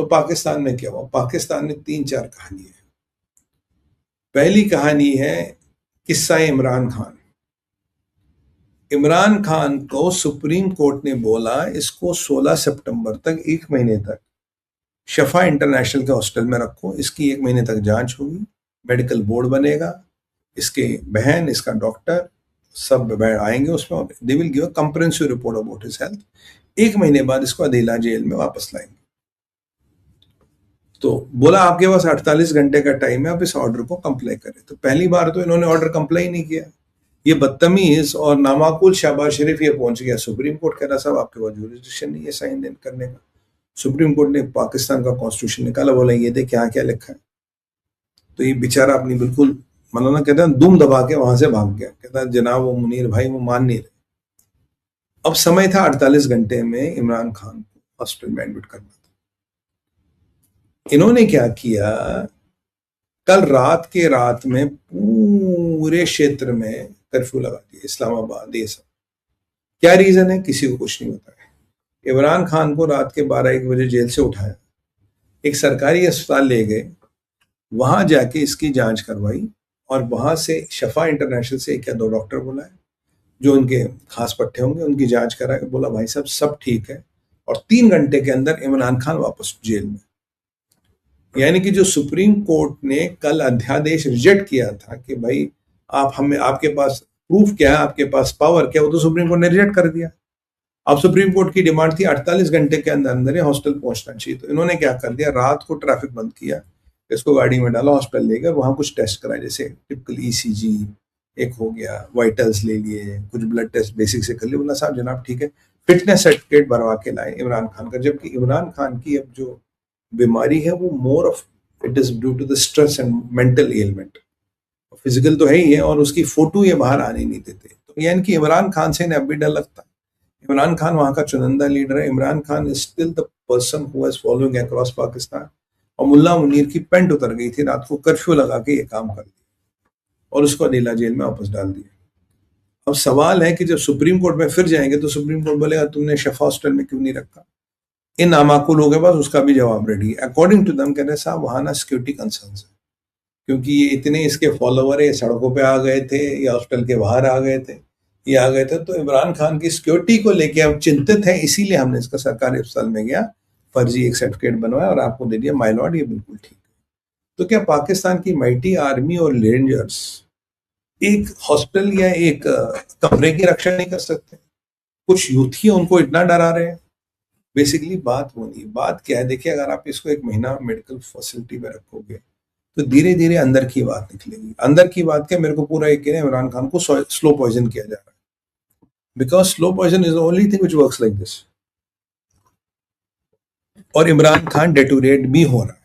तो पाकिस्तान में क्या हुआ? पाकिस्तान में 3-4 कहानी है। पहली कहानी है किस्सा इमरान खान। इमरान खान को सुप्रीम कोर्ट ने बोला इसको 16 सितंबर तक, 1 महीने तक शफा इंटरनेशनल के हॉस्टल में रखो, इसकी 1 महीने तक जांच होगी, मेडिकल बोर्ड बनेगा, इसके बहन, इसका डॉक्टर सब आएंगे उसमें, they will give a comprehensive report about his health. 1 महीने बाद इसको अदीला जेल में वापस लाएंगे। तो बोला आपके पास 48 घंटे का टाइम है, आप इस ऑर्डर को कंप्लाई करें। तो पहली बार तो इन्होंने ऑर्डर कंप्लाई नहीं किया। ये बदतमीज और नामाकुल शहबाज शरीफ ये पहुंच गया सुप्रीम कोर्ट, कह रहा साहब आपके पास जुरिस्डिक्शन नहीं है साइन करने का। सुप्रीम कोर्ट ने पाकिस्तान का कॉन्स्टिट्यूशन निकाला, बोला ये देख क्या क्या लिखा है। तो ये बेचारा अपनी बिल्कुल मौलाना कहते हैं दुम दबा के वहां से भाग गया, कहता है जनाब वो मुनीर भाई वो मान नहीं रहे। अब समय था 48 घंटे में इमरान खान को हॉस्पिटल में एडमिट करना था। इन्होंने क्या किया, कल रात में पूरे क्षेत्र में कर्फ्यू लगा दिया, इस्लामाबाद ये सब। क्या रीजन है किसी को कुछ नहीं बताया। इमरान खान को रात के 12-1 बजे जेल से उठाया, एक सरकारी अस्पताल ले गए, वहां जाके इसकी जांच करवाई और वहां से शफा इंटरनेशनल से 1 या 2 डॉक्टर बुलाए जो उनके खास पट्टे होंगे, उनकी जांच करा के बोला भाई साहब सब ठीक है, और 3 घंटे के अंदर इमरान खान वापस जेल में। यानी कि जो सुप्रीम कोर्ट ने कल अध्यादेश रिजेक्ट किया था कि भाई आप हमें, आपके पास प्रूफ क्या है, आपके पास पावर क्या, वो तो सुप्रीम कोर्ट ने रिजेक्ट कर दिया। अब सुप्रीम कोर्ट की डिमांड थी 48 घंटे के अंदर अंदर हॉस्टल पहुंचना चाहिए। तो इन्होंने क्या कर दिया, रात को ट्रैफिक बंद किया, इसको गाड़ी में डाला, हॉस्पिटल ले गए, वहां कुछ टेस्ट कराए, जैसे टिपिकल ईसीजी एक हो गया, वाइटल्स ले लिए, कुछ ब्लड टेस्ट बेसिक से कर लिए। बोला साहब जनाब ठीक है, फिटनेस सर्टिफिकेट बनवा के लाए इमरान खान का। जबकि इमरान खान की अब जो बीमारी है वो more of it is due to the stress and mental element, physical तो है ही है, और उसकी फोटो ये बाहर आने नहीं देते। तो यानी कि इमरान खान से अब भी डर लगता है। इमरान खान वहां का चुनिंदा लीडर है। Imran Khan is still the person who is following across Pakistan. और मुल्ला मुनीर की पेंट उतर गई थी, रात को कर्फ्यू लगा के ये काम कर दिया और उसको अदीला जेल में वापस डाल दिया। अब सवाल है कि जब सुप्रीम कोर्ट में फिर जाएंगे तो सुप्रीम कोर्ट बोलेगा तुमने शफा हॉस्टल में क्यों नहीं रखा। इन नामाकुल लोगों के पास उसका भी जवाब रेडी है। अकॉर्डिंग टू दम कह रहे साहब वहां ना सिक्योरिटी कंसर्न है, क्योंकि ये इतने इसके फॉलोवर है, सड़कों पे आ गए थे या हॉस्टल के बाहर आ गए थे, ये आ गए थे, तो इमरान खान की सिक्योरिटी को लेके हम चिंतित हैं, इसीलिए हमने इसका सरकारी अस्पताल में गया, फर्जी एक सर्टिफिकेट बनवाया और आपको दे दिया। माय लॉर्ड ये बिल्कुल ठीक है। तो क्या पाकिस्तान की माइटी आर्मी और रेंजर्स एक हॉस्टल या एक कमरे की रक्षा नहीं कर सकते? कुछ यूथी उनको इतना डरा रहे हैं। बेसिकली बात वो नहीं, बात क्या है, देखिए अगर आप इसको 1 महीना मेडिकल फैसिलिटी में रखोगे तो धीरे धीरे अंदर की बात निकलेगी। अंदर की बात क्या, मेरे को पूरा यकीन है इमरान खान को स्लो पॉइजन किया जा रहा है, because slow poison is the only thing which works like this. और इमरान खान डेटोरेट भी हो रहा है,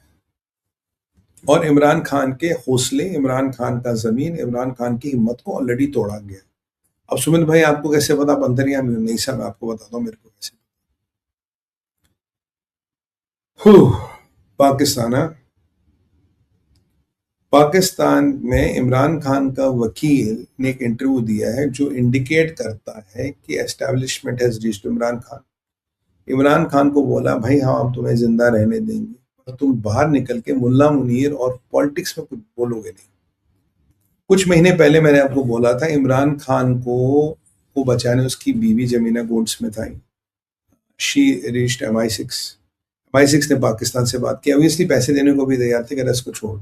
और इमरान खान के हौसले, इमरान खान का जमीन, इमरान खान की हिम्मत को ऑलरेडी तोड़ा गया। अब सुमित भाई आपको कैसे पता, आप अंतर्यामी हो? नहीं सर मैं आपको बताता हूँ मेरे को कैसे। पाकिस्तान है, पाकिस्तान में इमरान खान का वकील ने एक इंटरव्यू दिया है जो इंडिकेट करता है कि establishment has reached Imran Khan. Imran Khan को बोला भाई हाँ हम तुम्हें जिंदा रहने देंगे, पर तुम बाहर निकल के मुल्ला मुनीर और पॉलिटिक्स में कुछ बोलोगे नहीं। कुछ महीने पहले मैंने आपको बोला था इमरान खान को बचाने उसकी बीवी जमीना Goldsmith I, she reached MI6। MI6 ने पाकिस्तान से बात की, ऑब्वियसली पैसे देने को भी तैयार थे, कि इसको छोड़।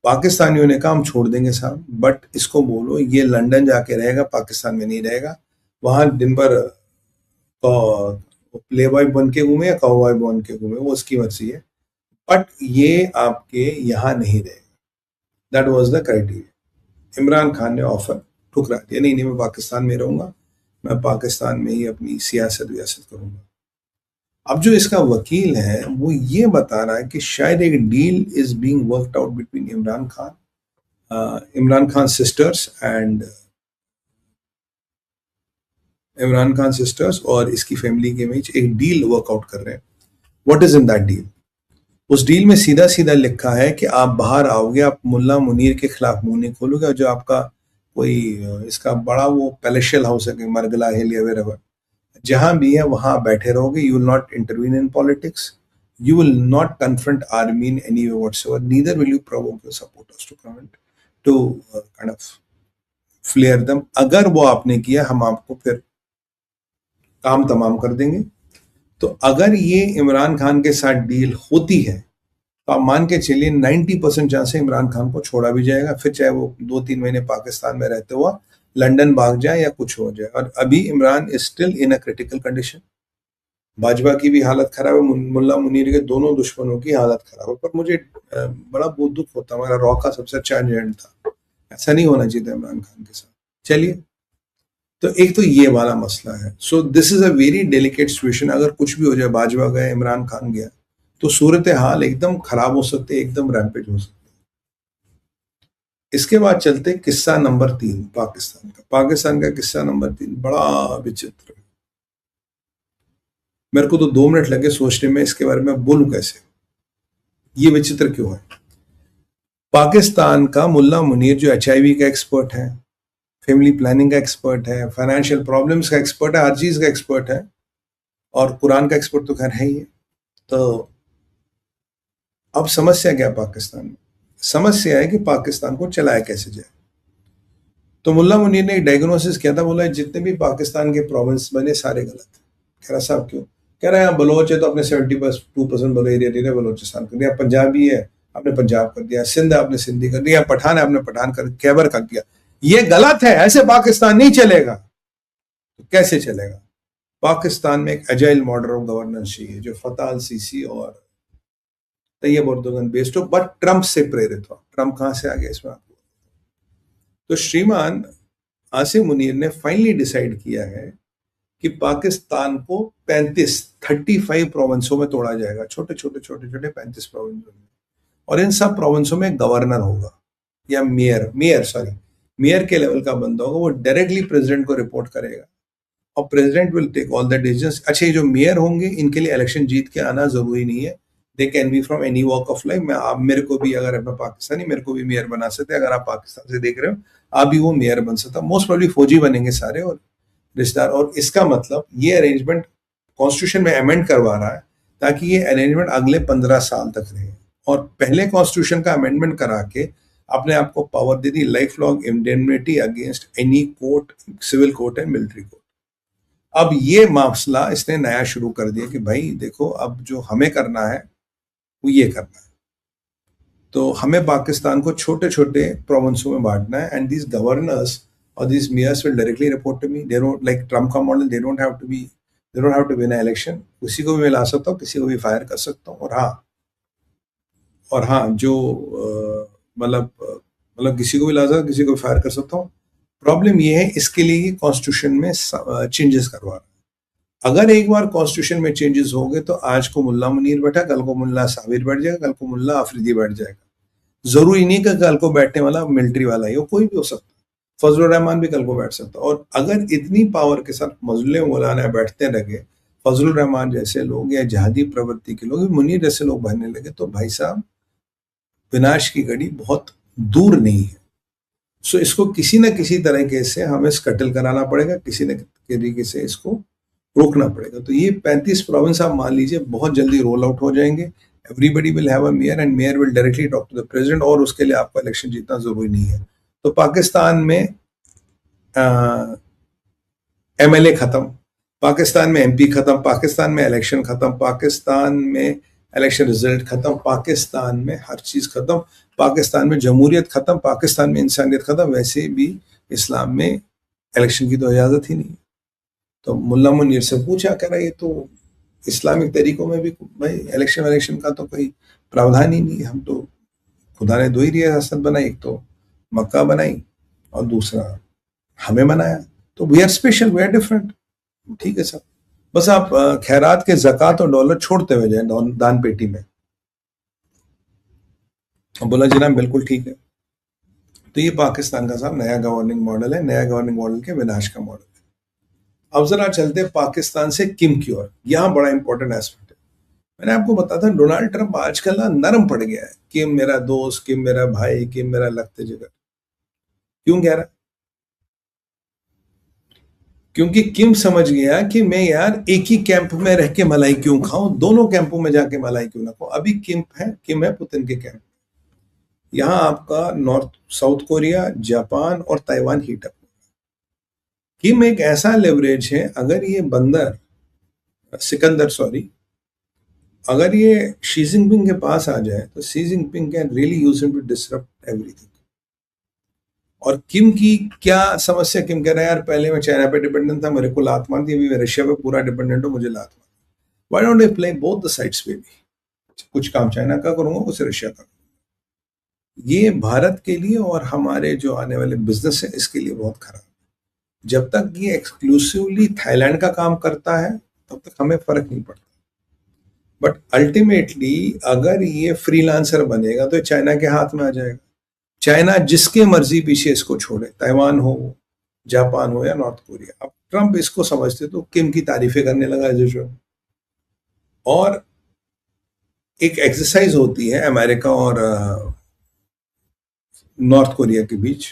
पाकिस्तानियों ने कहा हम छोड़ देंगे साहब, बट इसको बोलो ये लंदन जाके रहेगा, पाकिस्तान में नहीं रहेगा। वहां दिन भर प्ले बॉय बन के घूमे या कॉबॉय बन के घूमे, वो उसकी मर्जी है, बट ये आपके यहाँ नहीं रहेगा। That was the criteria. Imran Khan ने ऑफर ठुकरा दिया, नहीं मैं पाकिस्तान में रहूंगा, मैं पाकिस्तान में ही अपनी सियासत वियासत करूंगा। अब जो इसका वकील है वो ये बता रहा है कि शायद एक deal is being worked out between Imran Khan sisters and Imran Khan sisters और इसकी फैमिली के बीच एक डील वर्कआउट कर रहे हैं। What is in that deal? उस डील में सीधा सीधा लिखा है कि आप बाहर आओगे, आप मुल्ला मुनीर के खिलाफ मुंह नहीं खोलोगे, और जो आपका कोई इसका बड़ा वो पैलेशियल हाउस है मरगला हिल या वेरेवर, जहां भी है वहां बैठे रहोगे, you will not intervene in politics, You will not confront army in any way whatsoever. Neither will you provoke your supporters to come and to kind of flare them. अगर वो आपने किया, हम आपको फिर काम तमाम कर देंगे. तो अगर ये इमरान खान के साथ डील होती है, तो आप मान के चलिए 90% चांस है इमरान खान को छोड़ा भी जाएगा, फिर चाहे वो 2-3 महीने पाकिस्तान में रहते हुआ लंदन भाग जाए या कुछ हो जाए. और अभी Imran is still in a critical condition. Bhajpa की भी हालत खराब है, मुल्ला मुनीर के दोनों दुश्मनों की हालत खराब है. पर मुझे बड़ा बहुत दुख होता है, हमारा रॉ का सबसे अच्छा एजेंट था, ऐसा नहीं होना चाहिए था इमरान खान के साथ. चलिए, तो एक तो ये वाला मसला है. So this is a very delicate situation. अगर कुछ भी हो जाए, भाजपा गया, इमरान खान गया, तो सूरत हाल एकदम खराब हो सकती है, एकदम रैम्पेज हो सकती है. इसके बाद चलते किस्सा नंबर 3 पाकिस्तान का. पाकिस्तान का किस्सा नंबर 3 बड़ा विचित्र. मेरे को तो 2 मिनट लगे सोचने में इसके बारे में बोलूं कैसे, ये विचित्र क्यों है. पाकिस्तान का मुल्ला मुनीर जो HIV का एक्सपर्ट है, फैमिली प्लानिंग का एक्सपर्ट है, फाइनेंशियल प्रॉब्लम्स का एक्सपर्ट है, हर चीज का एक्सपर्ट है, और कुरान का एक्सपर्ट तो खैर है ही है. तो अब समस्या क्या है पाकिस्तान में? समस्या है कि पाकिस्तान को चलाया कैसे जाए. तो मुल्ला मुनीर ने एक डायग्नोसिस किया था, बोला जितने भी पाकिस्तान के प्रोविंस बने सारे गलत. कह रहा साहब क्यों? कह रहा है यहाँ बलोच है तो अपने 72% बलो एरिया दे रहे, बलोचिस्तान कर दिया. पंजाबी है, आपने पंजाब कर दिया. सिंध है, आपने सिंधी कर दिया. पठान है, आपने पठान कर, खैबर कर दिया. ये गलत है, ऐसे पाकिस्तान नहीं चलेगा. तो कैसे चलेगा? पाकिस्तान में एक एजाइल मॉडल ऑफ गवर्नेंस चाहिए जो फतह अल सीसी और तैयब एर्दोगन बेस्ड हो, बट ट्रंप से प्रेरित हो. ट्रंप कहां से आ गया इसमें आपको? तो श्रीमान आसिम मुनीर ने फाइनली डिसाइड किया है कि पाकिस्तान को 35 प्रोविंसों में तोड़ा जाएगा, छोटे छोटे 35 प्रोविंसों में. और इन सब प्रोविंसों में गवर्नर होगा या मेयर के लेवल का बंदा होगा. वो डायरेक्टली प्रेसिडेंट को रिपोर्ट करेगा और president will take all the decisions. अच्छा, ये जो मेयर होंगे इनके लिए इलेक्शन जीत के आना जरूरी नहीं है. They can be from any walk of life. आप मेरे को भी, अगर मैं पाकिस्तानी, मेरे को भी मेयर बना सकते हैं. अगर आप पाकिस्तान से देख रहे हो, आप भी वो मेयर बन सकता. मोस्ट प्रोबेबली फौजी बनेंगे सारे और रिश्तेदार. और इसका मतलब ये अरेंजमेंट कॉन्स्टिट्यूशन में अमेंड करवा रहा है ताकि ये अरेंजमेंट अगले 15 साल तक रहे. और पहले कॉन्स्टिट्यूशन का अमेंडमेंट करा के अपने आप को पावर दे दी, life long indemnity against any court, civil court and military court. अब ये मसला इसने नया शुरू कर दिया कि भाई देखो, अब जो हमें करना है वो ये करना है. तो हमें पाकिस्तान को छोटे छोटे प्रोविंसों में बांटना है. एंड दीज गवर्नर्स और these mayors will directly report to me. They don't, like Trump का model, they don't have to win an election. किसी को भी मैं ला सकता हूँ, किसी को भी फायर कर सकता हूँ. और हाँ जो मतलब किसी को भी ला सकता हूँ, किसी को भी फायर कर सकता हूँ. प्रॉब्लम ये है, इसके लिए कॉन्स्टिट्यूशन में चेंजेस करवा रहा है. अगर एक बार कॉन्स्टिट्यूशन में चेंजेस हो गए तो आज को मुल्ला मुनीर बैठा, कल को मुल्ला साबिर बैठ जाएगा, कल को मुल्ला अफरीदी बैठ जाएगा. जरूरी नहीं कि कल को बैठने वाला मिलिट्री वाला ही हो, कोई भी हो सकता है. फजलुर रहमान भी कल को बैठ सकता. और अगर इतनी पावर के साथ मजलूम मौलाना बैठते लगे, फजलुर रहमान जैसे लोग या जहादी प्रवृत्ति के लोग, मुनीर जैसे लोग बनने लगे, तो भाई साहब विनाश की घड़ी बहुत दूर नहीं है. सो इसको किसी न किसी तरीके से हमें स्कटल कराना पड़ेगा, किसी न तरीके से इसको रोकना पड़ेगा. तो ये 35 प्रोविंस आप मान लीजिए बहुत जल्दी रोल आउट हो जाएंगे. Everybody will have a mayor and mayor will directly talk to the president. और उसके लिए आपका इलेक्शन जीतना जरूरी नहीं है. तो पाकिस्तान में MLA खत्म, पाकिस्तान में MP खत्म, पाकिस्तान में इलेक्शन खत्म, पाकिस्तान में इलेक्शन रिजल्ट खत्म, पाकिस्तान में हर चीज खत्म, पाकिस्तान में जमहूरियत खत्म, पाकिस्तान में इंसानियत खत्म. वैसे भी इस्लाम में इलेक्शन की तो इजाजत ही नहीं. तो मुल्ला मुनीर से पूछा, कह रहा ये तो इस्लामिक तरीकों में भी भाई इलेक्शन का तो कोई प्रावधान ही नहीं. हम तो खुदा ने 2 ही रियासत बनाई, एक तो मक्का बनाई और दूसरा हमें बनाया. तो we are special, we are different. ठीक है सर, बस आप खैरात के ज़कात और डॉलर छोड़ते हुए जाए दान पेटी में. बोला जनाब बिल्कुल ठीक है. तो ये पाकिस्तान का साहब नया गवर्निंग मॉडल है, नया गवर्निंग मॉडल के विनाश का मॉडल है. अब जरा चलते पाकिस्तान से किम की ओर. यहाँ बड़ा इंपॉर्टेंट एस्पेक्ट है. मैंने आपको बताया था डोनाल्ड ट्रंप आजकल ना नरम पड़ गया है. किम मेरा दोस्त, किम मेरा भाई, किम मेरा लगते जिगर. क्यों कह रहा है? क्योंकि किम समझ गया कि मैं यार एक ही कैंप में रह के मलाई क्यों खाऊं, दोनों कैंपों में जाके मलाई क्यों ना खाऊं। अभी किम है पुतिन के कैंप। यहाँ आपका नॉर्थ साउथ कोरिया, जापान और ताइवान हीट अप। किम एक ऐसा लेवरेज है, अगर ये बंदर सिकंदर सॉरी, अगर ये शी जिनपिंग के पास आ जाए तो Xi Jinping can really use him to disrupt everything. और किम की क्या समस्या, किम कह रहा है यार पहले मैं चाइना पे डिपेंडेंट था, मेरे को लात मार दी, अभी मैं रशिया पे पूरा डिपेंडेंट हूँ, मुझे लात मार। Why don't I play both the sides पे भी, कुछ काम चाइना का करूंगा, कुछ रशिया का। ये भारत के लिए और हमारे जो आने वाले बिजनेस है इसके लिए बहुत खराब है। जब तक ये एक्सक्लूसिवली थाईलैंड का काम करता है तब तक हमें फर्क नहीं पड़ता, बट अल्टीमेटली अगर ये फ्रीलांसर बनेगा तो चाइना के हाथ में आ जाएगा। चाइना जिसके मर्जी पीछे इसको छोड़े, ताइवान हो, जापान हो या नॉर्थ कोरिया। अब ट्रंप इसको समझते तो किम की तारीफें करने लगा जो। और एक एक्सरसाइज होती है अमेरिका और नॉर्थ कोरिया के बीच,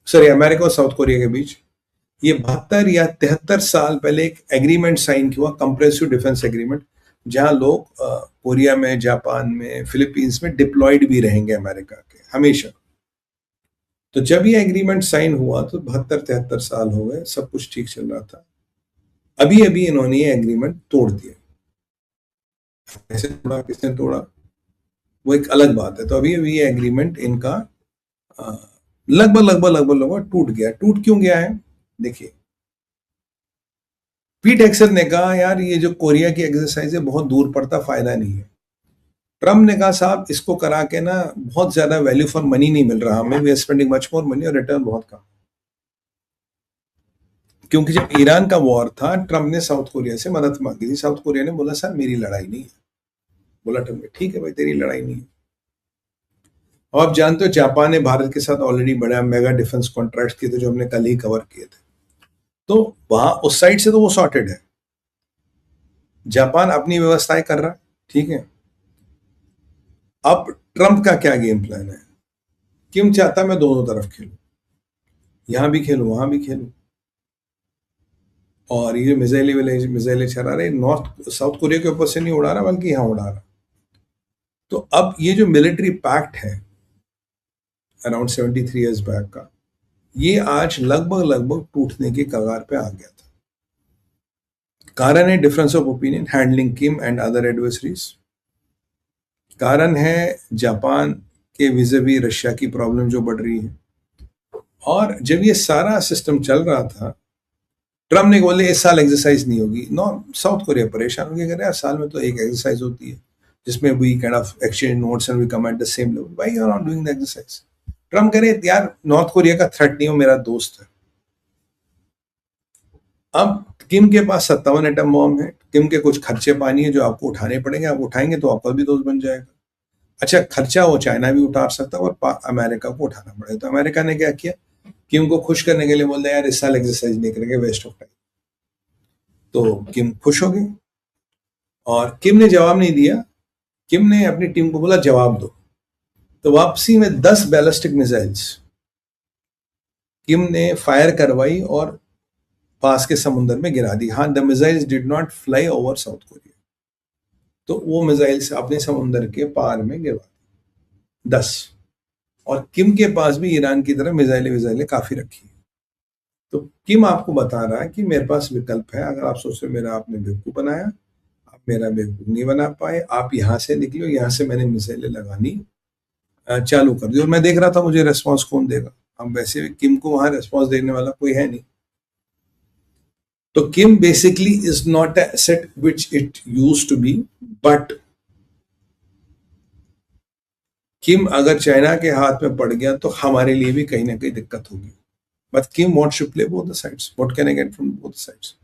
सॉरी अमेरिका और साउथ कोरिया के बीच, ये 72 या 73 साल पहले एक एग्रीमेंट साइन हुआ, कंप्रेसिव डिफेंस एग्रीमेंट, जहां लोग कोरिया में, जापान में, फिलीपींस में डिप्लॉयड भी रहेंगे अमेरिका के हमेशा। तो जब ये एग्रीमेंट साइन हुआ तो 72-73 साल हो गए, सब कुछ ठीक चल रहा था। अभी अभी इन्होंने ये एग्रीमेंट तोड़ दिया। कैसे तोड़ा, किसने तोड़ा, वो एक अलग बात है। तो अभी अभी ये एग्रीमेंट इनका लगभग टूट गया। टूट क्यों गया है देखिए, पीट हेक्सेथ ने कहा यार ये जो कोरिया की एक्सरसाइज है बहुत दूर पड़ता, फायदा नहीं है। ट्रम्प ने कहा साहब इसको करा के ना बहुत ज्यादा वैल्यू फॉर मनी नहीं मिल रहा हमें, we are spending much more money और रिटर्न बहुत कम। क्योंकि जब ईरान का वॉर था, ट्रम्प ने साउथ कोरिया से मदद मांगी थी, साउथ कोरिया ने बोला सर मेरी लड़ाई नहीं है। बोला ट्रम्प ने ठीक है भाई तेरी लड़ाई नहीं है। और आप जानते हो जापान ने भारत के साथ ऑलरेडी बड़ा मेगा डिफेंस कॉन्ट्रैक्ट किए थे जो हमने कल ही कवर किए थे। तो वहां उस साइड से तो वो सॉर्टेड है, जापान अपनी व्यवस्थाएं कर रहा है, ठीक है। अब ट्रंप का क्या गेम प्लान है, किम चाहता मैं दोनों तरफ खेलूं, यहां भी खेलूं वहां भी खेलूं। और ये मिसाइलें चला रहे, नॉर्थ साउथ कोरिया के ऊपर से नहीं उड़ा रहा बल्कि यहां उड़ा रहा। तो अब ये जो मिलिट्री पैक्ट है अराउंड 73 ईयर्स बैक का, ये आज लगभग टूटने के कगार पे आ गया था। कारण है difference of opinion, handling Kim and other adversaries. कारण है जापान के विज़ावी रशिया की प्रॉब्लम जो बढ़ रही है। और जब ये सारा सिस्टम चल रहा था, ट्रम्प ने बोले इस साल एक्सरसाइज नहीं होगी। नो, साउथ कोरिया परेशान हो गया, कह रहे हैं साल में तो एक एक्सरसाइज होती है जिसमें we kind of exchange notes and we come at the same level, why you are not doing the exercise. Trump कह रहे यार नॉर्थ कोरिया का थ्रेट नहीं हो, मेरा दोस्त है। अब किम के पास 57 एटम बॉम्ब है, किम के कुछ खर्चे पानी है जो आपको उठाने पड़ेंगे, आप उठाएंगे तो आपका भी दोस्त बन जाएगा। अच्छा खर्चा वो चाइना भी उठा सकता है और अमेरिका को उठाना पड़ेगा। तो अमेरिका ने क्या किया, किम को खुश करने के लिए बोल दिया यार इस साल एक्सरसाइज नहीं करेंगे, वेस्ट ऑफ टाइम। तो किम खुश हो गई और किम ने जवाब नहीं दिया। किम ने अपनी टीम को बोला जवाब दो। तो वापसी में 10 बैलिस्टिक मिसाइल्स किम ने फायर करवाई और पास के समुद्र में गिरा दी। हाँ, the missiles did not fly over south Korea, तो वो मिसाइल्स अपने समुद्र के पार में गिरवा दी 10। और किम के पास भी ईरान की तरह मिसाइलें काफी रखी है। तो किम आपको बता रहा है कि मेरे पास विकल्प है, अगर आप सोच रहे मेरा आपने बेवकूफ बनाया, आप मेरा बेवकूफ नहीं बना पाए, आप यहां से निकलो, यहां से मैंने मिसाइलें लगानी चालू कर दी। और मैं देख रहा था मुझे रेस्पॉन्स कौन देगा, हम वैसे भी किम को वहां रेस्पॉन्स देने वाला कोई है नहीं। तो Kim basically is not a asset which it use to be, but Kim अगर चाइना के हाथ में पड़ गया तो हमारे लिए भी कहीं ना कहीं दिक्कत होगी। But Kim wants to play both the sides, what can I get from both sides.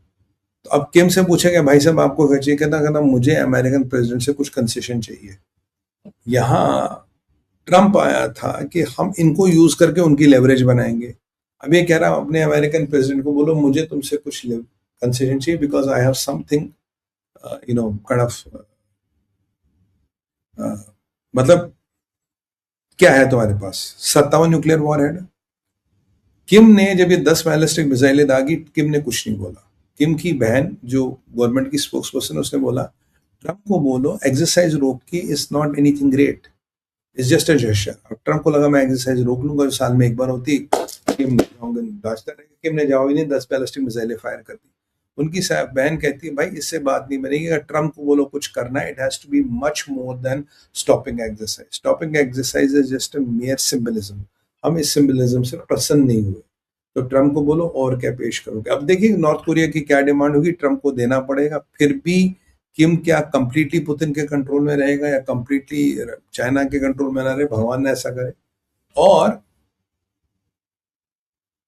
तो अब किम से पूछेगा भाई साहब आपको क्या चाहिए, कहना मुझे अमेरिकन प्रेसिडेंट से कुछ कंसेशन चाहिए। यहां ट्रंप आया था कि हम इनको यूज करके उनकी लेवरेज बनाएंगे। अब ये कह रहा हूं अपने अमेरिकन प्रेसिडेंट को बोलो मुझे तुमसे कुछ कंसेशन चाहिए because I have something you know kind of, मतलब क्या है तुम्हारे पास, 57 न्यूक्लियर वॉर हेड, किम ने जब ये 10 बैलिस्टिक मिसाइलें दागी, किम ने कुछ नहीं बोला। किम की बहन जो गवर्नमेंट की स्पोक्स पर्सन, उसने बोला ट्रम्प को बोलो एक्सरसाइज रोक के is not anything great, it's just a gesture. अब ट्रम्प को लगा मैं एक्सरसाइज रोक लूंगा जो साल में एक बार होती, किम रास्ता रहेगा। किम ने जवाब ही नहीं, 10 बैलिस्टिक मिसाइलें फायर कर दी। उनकी बहन कहती है भाई इससे बात नहीं बनेगी, अगर ट्रम्प को बोलो कुछ करना है, it has to be much more than stopping exercise. Stopping exercise is just a mere symbolism. हम इस सिंबलिज्म से प्रसन्न नहीं हुए, तो ट्रम्प को बोलो और क्या पेश करोगे। अब देखिए नॉर्थ कोरिया की क्या डिमांड होगी, ट्रम्प को देना पड़ेगा। फिर भी किम क्या कंप्लीटली पुतिन के कंट्रोल में रहेगा या कंप्लीटली चाइना के कंट्रोल में ना रहे, भगवान ने ऐसा करे। और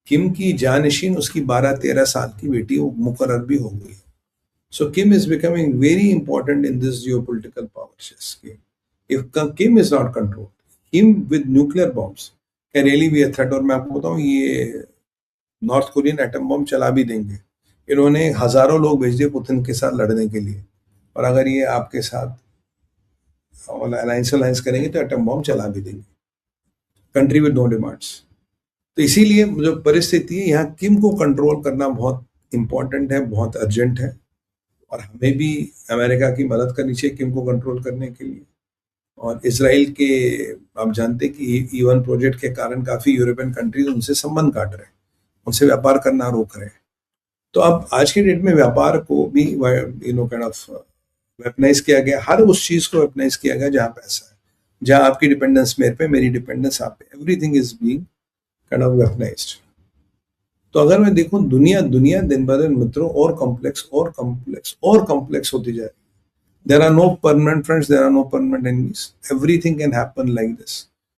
किम की जानशीन उसकी 12-13 साल की बेटी वो मुकर्रर भी हो गई। So Kim is becoming very important in this geopolitical power chess game. If Kim is not control, Kim with nuclear bombs can really be a threat. और मैं आपको बताऊं, ये नॉर्थ कोरियन एटम बम चला भी देंगे। इन्होंने हजारों लोग भेज दिए पुतिन के साथ लड़ने के लिए, और अगर ये आपके साथ अलायंस करेंगे तो एटम बम चला भी देंगे। Country with no demands. तो इसीलिए जो परिस्थिति है, यहाँ किम को कंट्रोल करना बहुत इंपॉर्टेंट है, बहुत अर्जेंट है। और हमें भी अमेरिका की मदद करनी चाहिए किम को कंट्रोल करने के लिए। और इसराइल के, आप जानते हैं कि E1 प्रोजेक्ट के कारण काफी यूरोपियन कंट्रीज उनसे संबंध काट रहे हैं, उनसे व्यापार करना रोक रहे हैं। तो अब आज के डेट में व्यापार को भी काइंड ऑफ वेपनाइज किया गया। हर उस चीज को वेपनाइज किया गया जहां पैसा है, जहां आपकी डिपेंडेंस मेरे पे, मेरी डिपेंडेंस आप पे, everything is being kind of weaponised. तो अगर मैं देखूं, दुनिया दिन ब दिन मित्रों और कॉम्प्लेक्स होती जा रही है। There are no permanent friends, there are no permanent enemies. Everything can happen like this.